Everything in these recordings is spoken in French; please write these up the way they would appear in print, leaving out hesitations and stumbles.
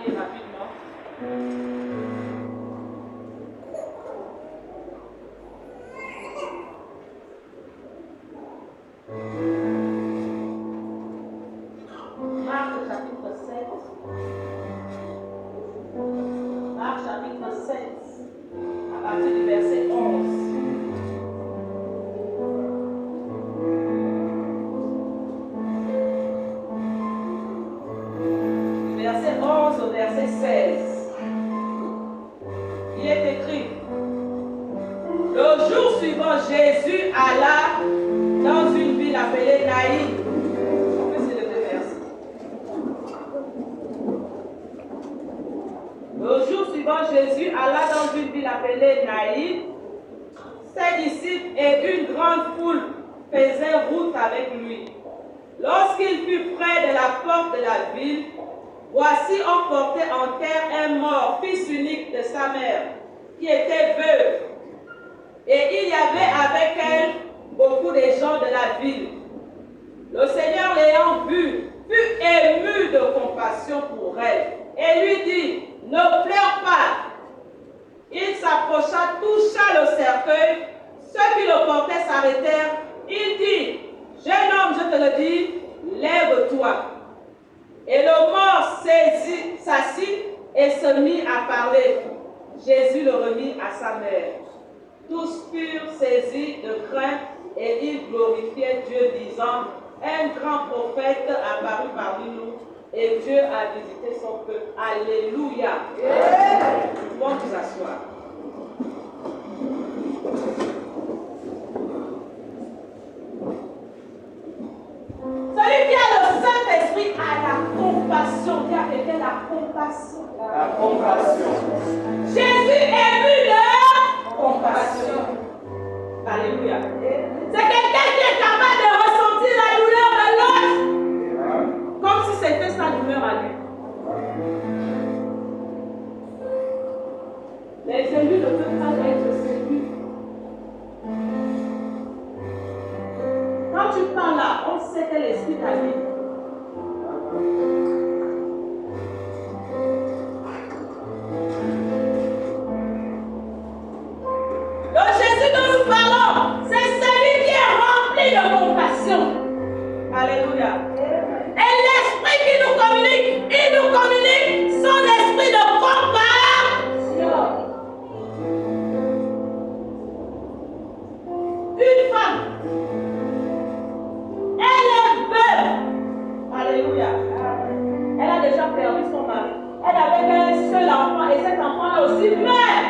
lire rapidement. Marc chapitre 7. Marc chapitre 7, à partir du verset 11. Du verset 11 au verset 16. Il est écrit: le jour suivant, Jésus alla dans une ville appelée Naïn. Le jour suivant, Jésus alla dans une ville appelée Naïn. Ses disciples et une grande foule faisaient route avec lui. Lorsqu'il fut près de la porte de la ville, voici on portait en terre un mort, fils unique de sa mère, qui était veuve. Et il y avait avec elle beaucoup de gens de la ville. Le Seigneur l'ayant vue, fut ému de compassion pour elle et lui dit: ne pleure pas. Il s'approcha, toucha le cercueil. Ceux qui le portaient s'arrêtèrent. Il dit: jeune homme, je te le dis, lève-toi. Et le mort s'assit et se mit à parler. Jésus le remit à sa mère. Tous furent saisis de crainte et ils glorifiaient Dieu, disant: un grand prophète apparut parmi nous et Dieu a visité son peuple. Alléluia. Nous pouvons nous asseoir. Celui qui a le Saint-Esprit a la compassion. Qui a fait la compassion. La compassion. Jésus est vu de compassion. Alléluia. C'est quelqu'un qui est capable de ressentir la douleur de l'autre comme si c'était sa douleur à lui. Les élus ne peuvent pas être séduits. Quand tu parles là, on sait que l'esprit t'habite. Le Jésus dont nous parlons, c'est celui qui est rempli de compassion. Alléluia. Et l'esprit qui nous communique, il nous communique son esprit de compassion. Une femme, elle est veuve. Alléluia. Elle a déjà perdu son mari. Elle avait un seul enfant et cet enfant-là aussi meurt.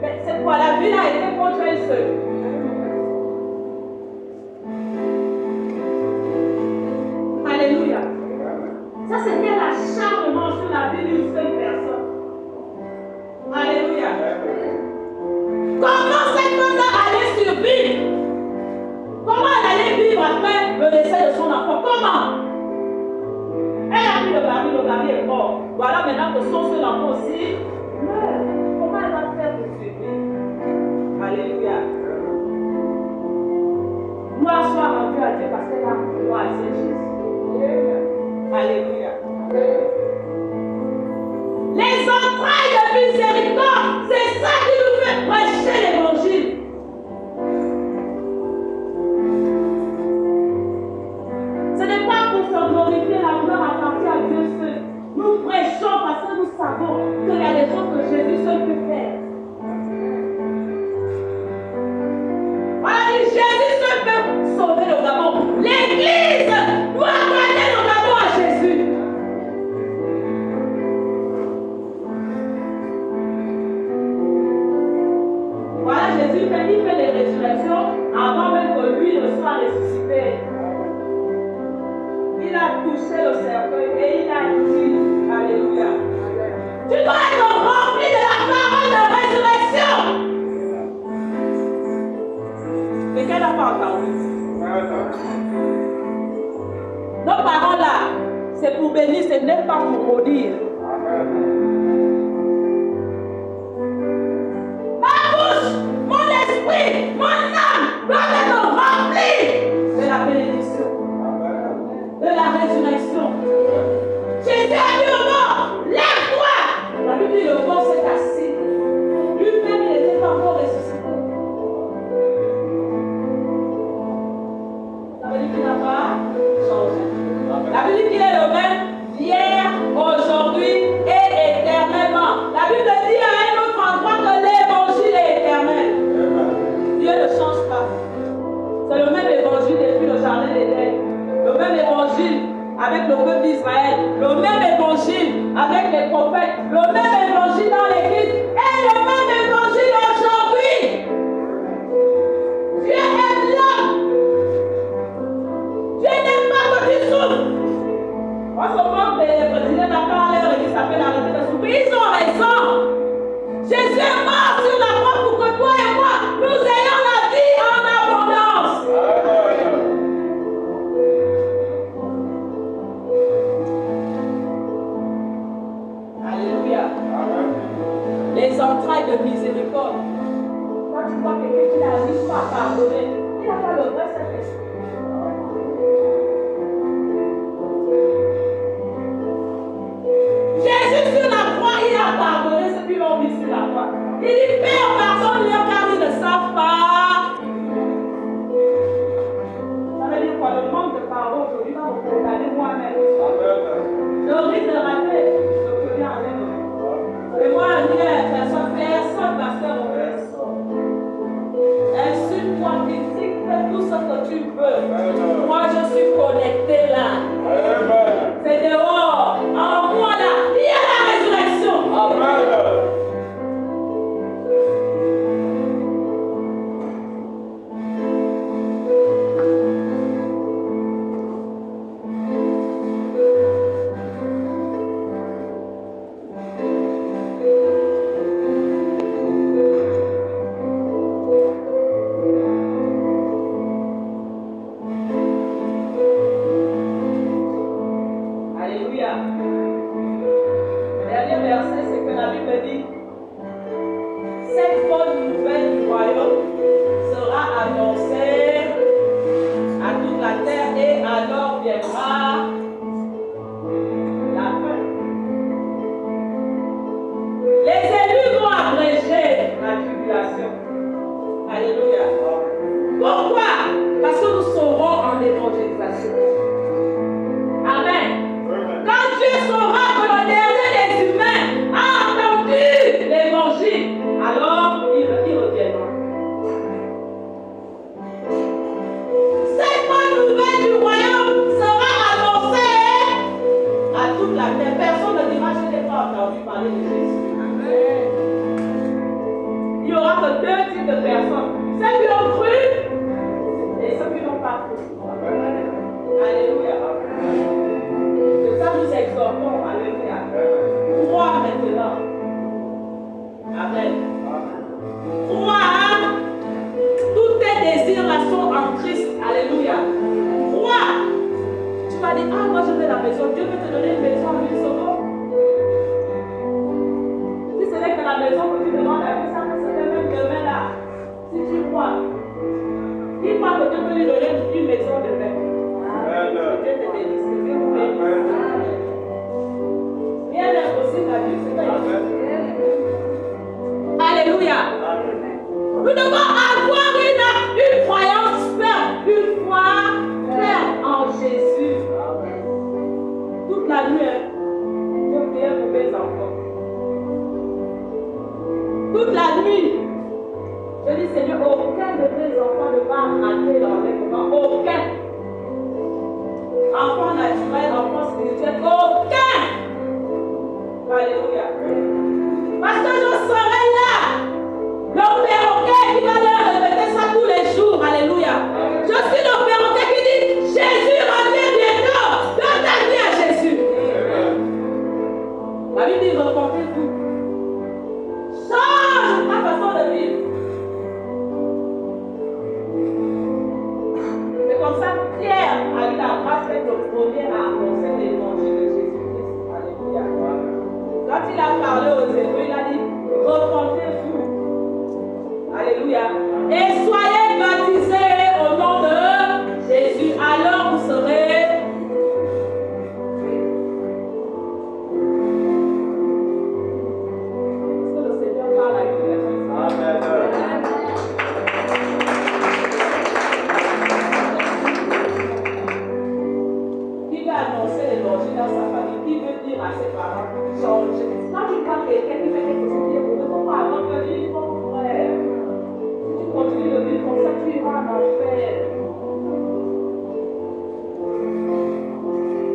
Mais c'est quoi? La vie a été contre elle seule. Alléluia. Ça, c'était l'acharnement sur la vie d'une seule personne. Alléluia. Comment cette femme-là allait survivre? Comment elle allait vivre après le décès de son enfant? Comment? Elle a pris le mari est mort. Voilà maintenant que son seul enfant aussi meurt. Comment elle va faire pour survivre? Alléluia. Gloire soit rendue à Dieu parce qu'elle a croisé Jésus. Alléluia. Les entrailles de miséricorde, c'est ça qui nous fait prêcher l'évangile. Ce n'est pas pour se glorifier, la gloire appartient à Dieu seul. Nous prêchons parce que nous savons qu'il y a des choses que Jésus seul peut faire. Voilà, Jésus seul peut sauver le Gabon. L'Église doit donner le Gabon à Jésus. Voilà, Jésus il fait les résurrections avant même que lui ne soit ressuscité. Il a touché le cercueil et il a dit: alléluia. Tu dois être rempli de la parole de résurrection. Mais qu'elle n'a pas entendu. Nos paroles là, c'est pour bénir, ce n'est pas pour maudire. Ma bouche, mon esprit, mon âme doivent être remplis de la bénédiction, de la résurrection. Jésus a dit au mort: peuple d'Israël. Le même évangile avec les prophètes, le même évangile dans l'église et le même évangile aujourd'hui. Dieu aime l'homme. Dieu n'aime pas que tu souffres. Moi, souvent, les présidents d'attendre à l'heure et qui s'appellent arrêter de souffrir. Ils ont raison. Jésus est mort sur la croix pour que toi et moi, nous ayons la vie en abondance. Alléluia. Les entrailles de miséricorde. Quand tu vois quelqu'un qui n'arrive pas à pardonner, il n'a pas le vrai Saint-Esprit. Jésus sur la croix, il a pardonné ceux qui l'ont mis sur la croix. Il dit, Père, pardonne-leur car ils ne savent pas. Ça veut dire quoi? Le manque de pardon aujourd'hui va me condamner moi-même. Je risque de rater le premier en même. Et moi, je dis à personne, pasteur, insulte-moi, critique, fais tout ce que tu veux. Moi, je suis connecté là. C'est dehors. En moi là, il y a la résurrection. Amen.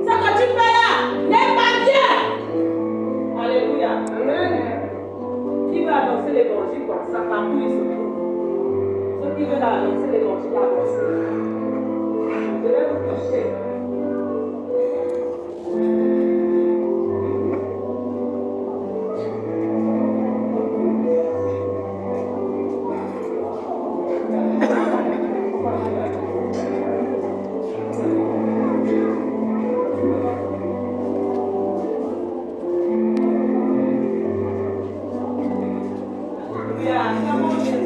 Ce que tu fais va annoncer l'évangile avancé. Je vais vous toucher. Yeah, come on.